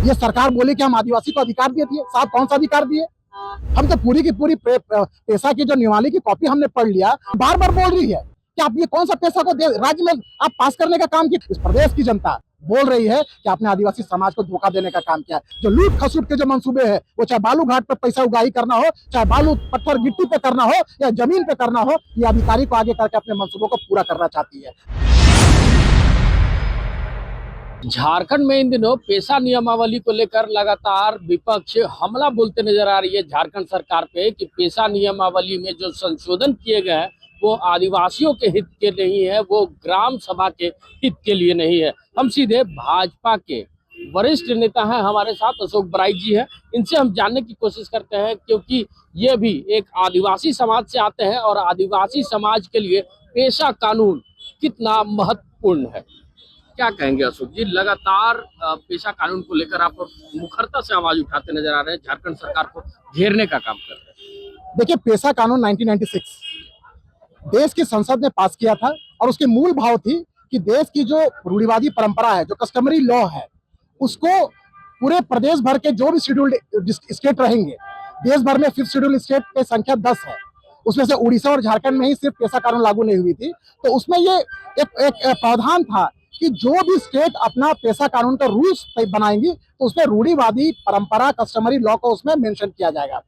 ये सरकार बोले कि हम आदिवासी को अधिकार दे दिए, साहब कौन सा अधिकार दिए? हम तो पूरी की पूरी पैसा की जो नियमावली की कॉपी हमने पढ़ लिया, बार बार बोल रही है कि आप ये कौन सा पैसा को राज्य में आप पास करने का काम किया। इस प्रदेश की जनता बोल रही है कि आपने आदिवासी समाज को धोखा देने का काम किया है। जो लूट खसूट के जो मंसूबे हैं, वो चाहे बालू घाट पर पैसा उगाही करना हो, चाहे बालू पत्थर गिट्टी पे करना हो या जमीन पे करना हो, ये अधिकारी को आगे करके अपने मंसूबों को पूरा करना चाहती है। झारखंड में इन दिनों पेशा नियमावली को लेकर लगातार विपक्ष हमला बोलते नजर आ रही है झारखंड सरकार पे कि पेशा नियमावली में जो संशोधन किए गए हैं वो आदिवासियों के हित के नहीं है, वो ग्राम सभा के हित के लिए नहीं है। हम सीधे भाजपा के वरिष्ठ नेता हैं हमारे साथ, अशोक बराइच जी हैं, इनसे हम जानने की कोशिश करते हैं क्योंकि ये भी एक आदिवासी समाज से आते हैं और आदिवासी समाज के लिए पेशा कानून कितना महत्वपूर्ण है। क्या कहेंगे अशोक जी, लगातार पेशा कानून को लेकर आप मुखरता से आवाज उठाते नजर आ रहे हैं, झारखंड सरकार को घेरने का काम कर रहे हैं। देखिए, पेशा कानून 1996 देश की संसद ने पास किया था और उसकी मूल भाव थी कि देश की जो रूढ़िवादी परंपरा है, जो कस्टमरी लॉ है, उसको पूरे प्रदेश भर के जो भी शेड्यूल्ड स्टेट रहेंगे, देश भर में 5th शेड्यूल स्टेट की संख्या 10 है, उसमें से उड़ीसा और झारखंड में ही सिर्फ पेशा कानून लागू नहीं हुई थी। तो उसमें ये एक प्रावधान था कि जो भी स्टेट अपना पेशा कानून का रूल्स बनाएंगी तो उसमें रूढ़िवादी परंपरा कस्टमरी लॉ को उसमें मेंशन किया जाएगा।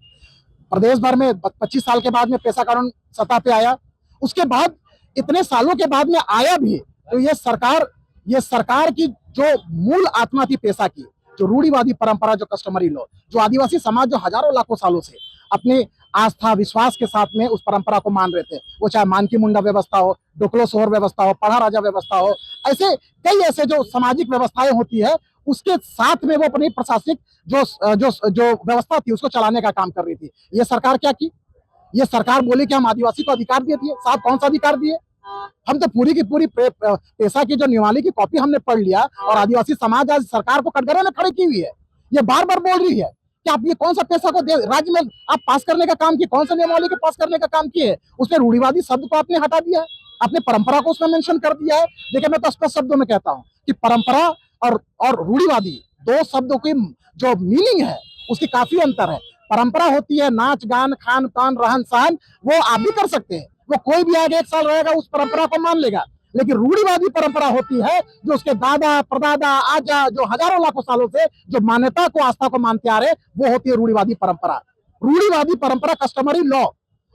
प्रदेश भर में 25 साल के बाद में पेशा कानून सत्ता पे आया। उसके बाद इतने सालों के बाद में आया भी तो ये सरकार की जो मूल आत्मा थी पेशा की, जो रूढ़िवादी परंपरा, जो कस्टमरी लॉ, जो आदिवासी समाज जो हजारों लाखों सालों से अपने आस्था विश्वास के साथ में उस परंपरा को मान रहे थे, वो चाहे मानकी मुंडा व्यवस्था हो, डोकलो सोहर व्यवस्था हो, पढ़ा राजा व्यवस्था हो, ऐसे कई ऐसे जो सामाजिक व्यवस्थाएं होती है, उसके साथ में वो अपनी प्रशासनिक जो जो जो व्यवस्था थी उसको चलाने का काम कर रही थी। ये सरकार क्या की? ये सरकार बोली कि हम आदिवासी को अधिकार दे दिए, साहब कौन सा अधिकार दिए? हम तो पूरी की पूरी पैसा की जो नियमावली की कॉपी हमने पढ़ लिया और आदिवासी समाज आज सरकार को कटघरे में खड़ी की हुई है। ये बार बार बोल रही है कि आप ये कौन सा पैसा को राज्य में आप पास करने का काम किए, कौन सा नियमावली के पास करने का काम किए? उसमें रूढ़िवादी शब्द को आपने हटा दिया है, अपने परंपरा को उसमें मेंशन कर दिया है। देखिए, मैं तो स्पष्ट शब्दों में कहता हूँ कि परंपरा और रूढ़िवादी दो शब्दों की जो मीनिंग है उसकी काफी अंतर है। परंपरा होती है नाच गान खान पान रहन सहन, वो आप भी कर सकते हैं, वो कोई भी आगे 1 साल रहेगा उस परंपरा को मान लेगा। लेकिन रूढ़िवादी परंपरा होती है जो उसके दादा परदादा आजा जो हजारों लाखों सालों से जो मान्यता को आस्था को मानते आ रहे, वो होती है रूढ़िवादी परंपरा। रूढ़िवादी परंपरा कस्टमरी लॉ,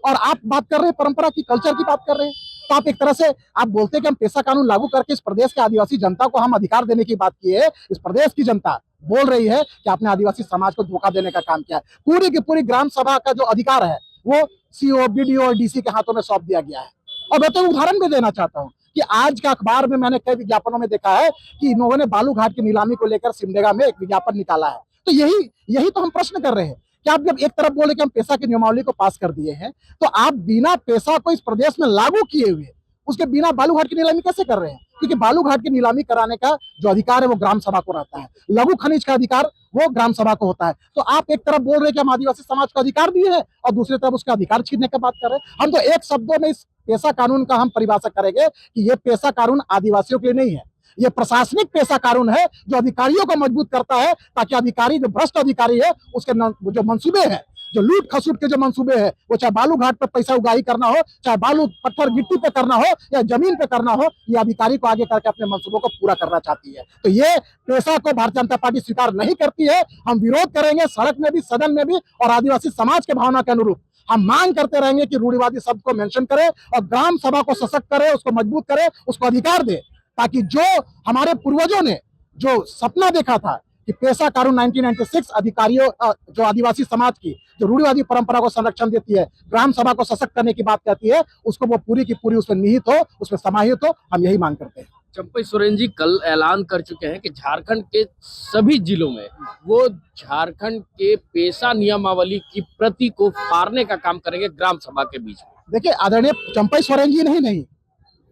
और आप बात कर रहे हैं परंपरा की, कल्चर की बात कर रहे हैं। तो आप एक तरह से आप बोलते हैं कि हम पेशा कानून लागू करके इस प्रदेश के आदिवासी जनता को हम अधिकार देने की बात की है। इस प्रदेश की जनता बोल रही है कि आपने आदिवासी समाज को धोखा देने का काम किया है। पूरी की पूरी ग्राम सभा का जो अधिकार है वो सीओ बीडीओ और डीसी के हाथों में सौंप दिया गया है। और मैं तो उदाहरण भी देना चाहता हूँ कि आज का अखबार में मैंने कई विज्ञापनों में देखा है कि इन लोगों ने बालू घाट की नीलामी को लेकर सिमडेगा में एक विज्ञापन निकाला है। तो यही तो हम प्रश्न कर रहे हैं कि आप जब एक तरफ बोले कि हम पेशा की नियमावली को पास कर दिए हैं, तो आप बिना पेशा को इस प्रदेश में लागू किए हुए उसके बिना बालू घाट की नीलामी कैसे कर रहे हैं? क्योंकि बालू घाट की नीलामी कराने का जो अधिकार है वो ग्राम सभा को रहता है, लघु खनिज का अधिकार वो ग्राम सभा को होता है। तो आप एक तरफ बोल रहे हैं कि हम आदिवासी समाज को अधिकार दिए हैं और दूसरी तरफ उसका अधिकार छीनने की बात कर रहे हैं। हम तो एक शब्दों में इस पेशा कानून का हम परिभाषा करेंगे कि ये पेशा कानून आदिवासियों के लिए नहीं है, ये प्रशासनिक पेशा कानून है जो अधिकारियों को मजबूत करता है, ताकि अधिकारी जो भ्रष्ट अधिकारी है उसके जो मंसूबे हैं, जो लूट खसूट के जो मंसूबे हैं, वो चाहे बालू घाट पर पैसा उगाही करना हो, चाहे बालू पत्थर गिट्टी पे करना हो या जमीन पे करना हो, ये अधिकारी को आगे करके अपने मंसूबों को पूरा करना चाहती है। तो ये पेशा को भारतीय जनता पार्टी स्वीकार नहीं करती है। हम विरोध करेंगे सड़क में भी, सदन में भी, और आदिवासी समाज के भावना के अनुरूप हम मांग करते रहेंगे कि रूढ़िवादी शब्द को मेंशन करे और ग्राम सभा को सशक्त करे, उसको मजबूत करे, उसको अधिकार दे, ताकि जो हमारे पूर्वजों ने जो सपना देखा था कि पेशा कानून 1996 अधिकारियों जो आदिवासी समाज की जो रूढ़िवादी परंपरा को संरक्षण देती है, ग्राम सभा को सशक्त करने की बात कहती है, उसको वो पूरी की पूरी उसमें निहित हो, उसमें समाहित हो। हम यही मांग करते हैं। चंपई सोरेन जी कल ऐलान कर चुके हैं कि झारखंड के सभी जिलों में वो झारखंड के पेशा नियमावली की प्रति को फाड़ने का काम करेंगे ग्राम सभा के बीच में। देखिए, आदरणीय चंपई सोरेन जी नहीं,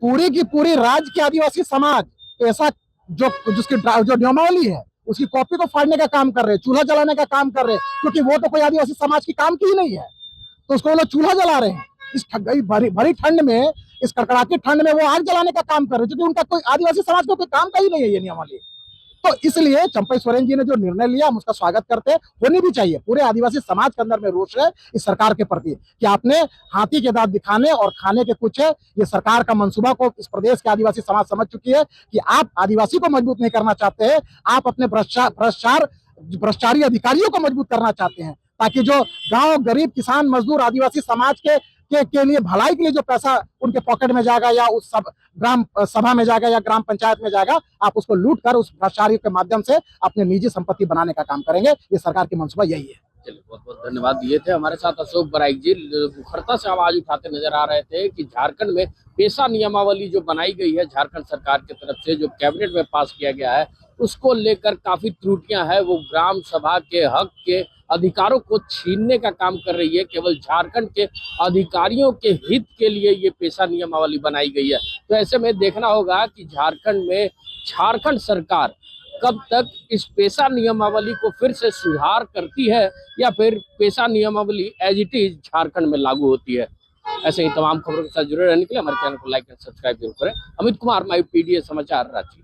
पूरी की पूरी राज्य के आदिवासी समाज पेशा जो जिसकी जो नियमावली है उसकी कॉपी को फाड़ने का काम कर रहे हैं, चूल्हा जलाने का काम कर रहे हैं, क्योंकि वो तो कोई आदिवासी समाज की काम की ही नहीं है, तो उसको वो लोग चूल्हा जला रहे हैं। इस भरी ठंड में, इस कड़कड़ाती ठंड में वो आग जलाने का काम कर रहे हैं, क्योंकि उनका कोई आदिवासी समाज को कोई काम का ही नहीं है ये नियमावली। तो इसलिए चंपई सोरेन जी ने जो निर्णय लिया हम उसका स्वागत करते हैं, होनी भी चाहिए। पूरे आदिवासी समाज के अंदर में रोष है इस सरकार के प्रति कि आपने हाथी के दांत दिखाने और खाने के कुछ है, ये सरकार का मंसूबा को इस प्रदेश के आदिवासी समाज समझ चुकी है कि आप आदिवासी को मजबूत नहीं करना चाहते हैं, आप अपने भ्रष्टाचारी अधिकारियों को मजबूत करना चाहते हैं, ताकि जो गांव गरीब किसान मजदूर आदिवासी समाज के लिए भलाई के लिए जो पैसा उनके पॉकेट में जाएगा या उस सब ग्राम सभा में जाएगा या ग्राम पंचायत में जाएगा, आप उसको लूट कर उस भ्रष्टाचारी के माध्यम से अपने निजी संपत्ति बनाने का काम करेंगे। ये सरकार की मंसूबा यही है। चलिए, बहुत बहुत धन्यवाद। ये थे हमारे साथ अशोक बराइक जी। मुखरता से आवाज उठाते नजर आ रहे थे कि झारखंड में पेशा नियमावली जो बनाई गई है झारखंड सरकार की तरफ से, जो कैबिनेट में पास किया गया है, उसको लेकर काफी त्रुटियां हैं। वो ग्राम सभा के हक के अधिकारों को छीनने का काम कर रही है। केवल झारखंड के अधिकारियों के हित के लिए ये पेशा नियमावली बनाई गई है। तो ऐसे में देखना होगा कि झारखंड में झारखंड सरकार कब तक इस पेशा नियमावली को फिर से सुधार करती है या फिर पेशा नियमावली एज इट इज झारखंड में लागू होती है। ऐसे ही तमाम खबरों के साथ जुड़े रहने के लिए हमारे चैनल को लाइक एंड सब्सक्राइब जरूर करें। अमित कुमार, माई पीडीए समाचार, रांची।